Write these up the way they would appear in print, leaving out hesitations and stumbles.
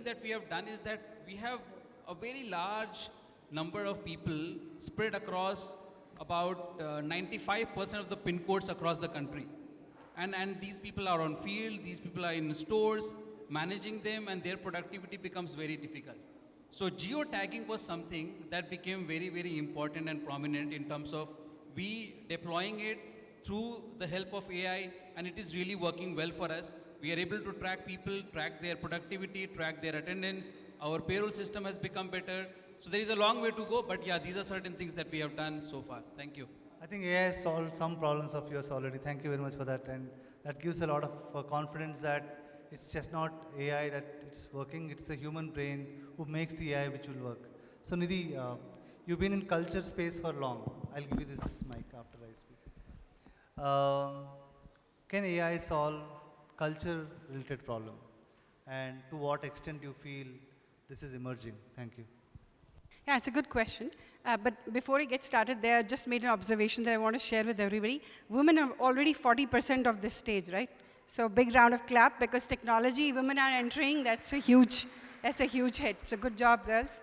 that we have done is that we have a very large number of people spread across about 95% of the pin codes across the country. And these people are on field, these people are in stores, managing them, and their productivity becomes very difficult. So geotagging was something that became very, very important and prominent in terms of we deploying it through the help of AI, and it is really working well for us. We are able to track people, track their productivity, track their attendance. Our payroll system has become better. So there is a long way to go, but yeah, these are certain things that we have done so far. Thank you. I think AI has solved some problems of yours already. Thank you very much for that. And that gives a lot of confidence that it's just not AI that it's working, it's the human brain who makes the AI which will work. So Nidhi, you've been in culture space for long. I'll give you this mic after I speak. Can AI solve culture related problem? And to what extent do you feel this is emerging? Thank you. Yeah, it's a good question. But before I get started there, I just made an observation that I want to share with everybody. Women are already 40% of this stage, right? So big round of clap because technology, women are entering, that's a huge hit. So good job, girls.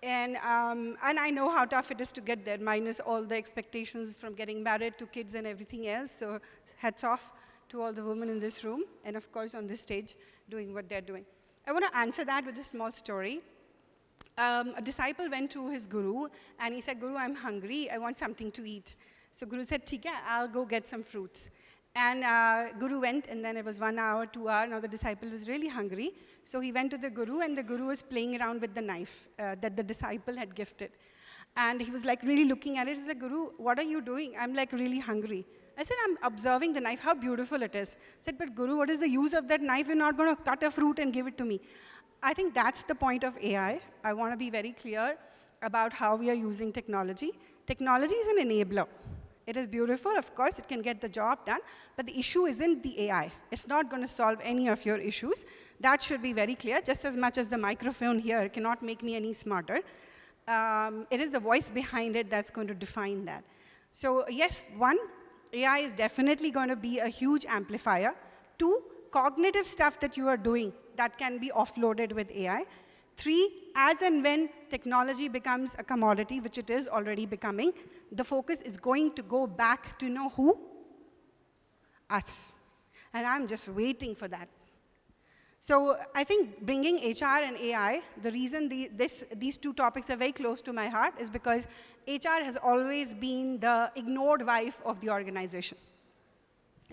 And I know how tough it is to get there, minus all the expectations from getting married to kids and everything else. So hats off to all the women in this room and of course on this stage doing what they're doing. I want to answer that with a small story. A disciple went to his guru and he said, Guru, I'm hungry, I want something to eat. So Guru said, "Theek hai, I'll go get some fruits." And Guru went, and then it was 1 hour, 2 hours. Now the disciple was really hungry. So he went to the Guru, and the Guru was playing around with the knife that the disciple had gifted. And he was like really looking at it. He said, "Guru, what are you doing? I'm like really hungry." I said, "I'm observing the knife, how beautiful it is." I said, "But Guru, what is the use of that knife? You're not going to cut a fruit and give it to me." I think that's the point of AI. I want to be very clear about how we are using technology. Technology is an enabler. It is beautiful, of course, it can get the job done, but the issue isn't the AI. It's not going to solve any of your issues. That should be very clear, just as much as the microphone here cannot make me any smarter. It is the voice behind it that's going to define that. So yes, one, AI is definitely going to be a huge amplifier. Two, cognitive stuff that you are doing that can be offloaded with AI. Three, as and when technology becomes a commodity, which it is already becoming, the focus is going to go back to know who? Us. And I'm just waiting for that. So I think bringing HR and AI, the reason these two topics are very close to my heart is because HR has always been the ignored wife of the organization.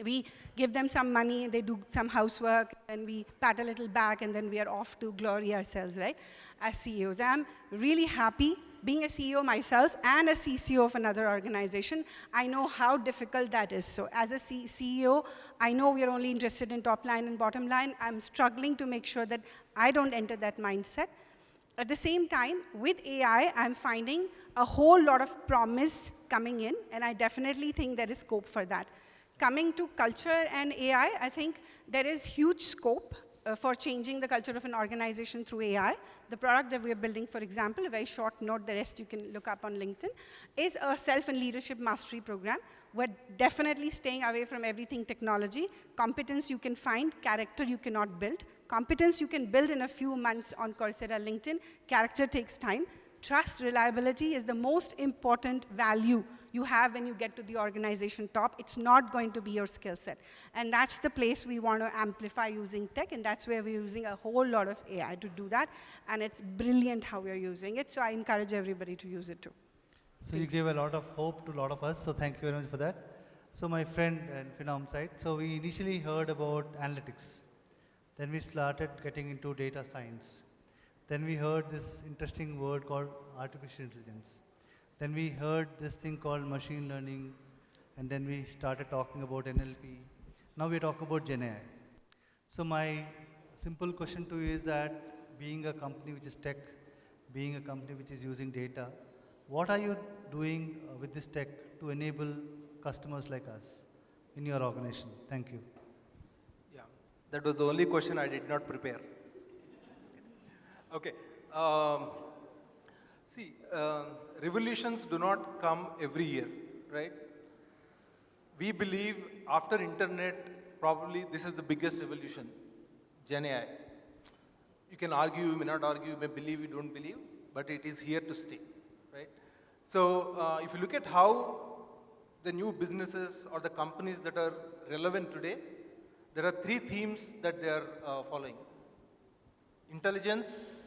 We give them some money, they do some housework, and we pat a little back, and then we are off to glory ourselves, right, as CEOs. I'm really happy being a CEO myself and a CCO of another organization. I know how difficult that is. So as a CEO, I know we are only interested in top line and bottom line. I'm struggling to make sure that I don't enter that mindset. At the same time, with AI, I'm finding a whole lot of promise coming in, and I definitely think there is scope for that. Coming to culture and AI, I think there is huge scope for changing the culture of an organization through AI. The product that we are building, for example, a very short note, the rest you can look up on LinkedIn, is a self and leadership mastery program. We're definitely staying away from everything technology. Competence you can find, character you cannot build. Competence you can build in a few months on Coursera, LinkedIn. Character takes time. Trust, reliability is the most important value you have when you get to the organization top. It's not going to be your skill set. And that's the place we want to amplify using tech, and that's where we're using a whole lot of AI to do that. And it's brilliant how we're using it, so I encourage everybody to use it too. So Thanks. You gave a lot of hope to a lot of us, so thank you very much for that. So my friend and Phenom side, so we initially heard about analytics. Then we started getting into data science. Then we heard this interesting word called artificial intelligence. Then we heard this thing called machine learning, and then we started talking about NLP. Now we're talking about Gen AI. So my simple question to you is that being a company which is tech, being a company which is using data, what are you doing with this tech to enable customers like us in your organization? Thank you. Yeah, that was the only question I did not prepare. Okay. See, revolutions do not come every year, right? We believe after internet, probably this is the biggest revolution, Gen AI. You can argue, you may not argue, you may believe, you don't believe, but it is here to stay, right? So if you look at how the new businesses or the companies that are relevant today, there are three themes that they are following. Intelligence,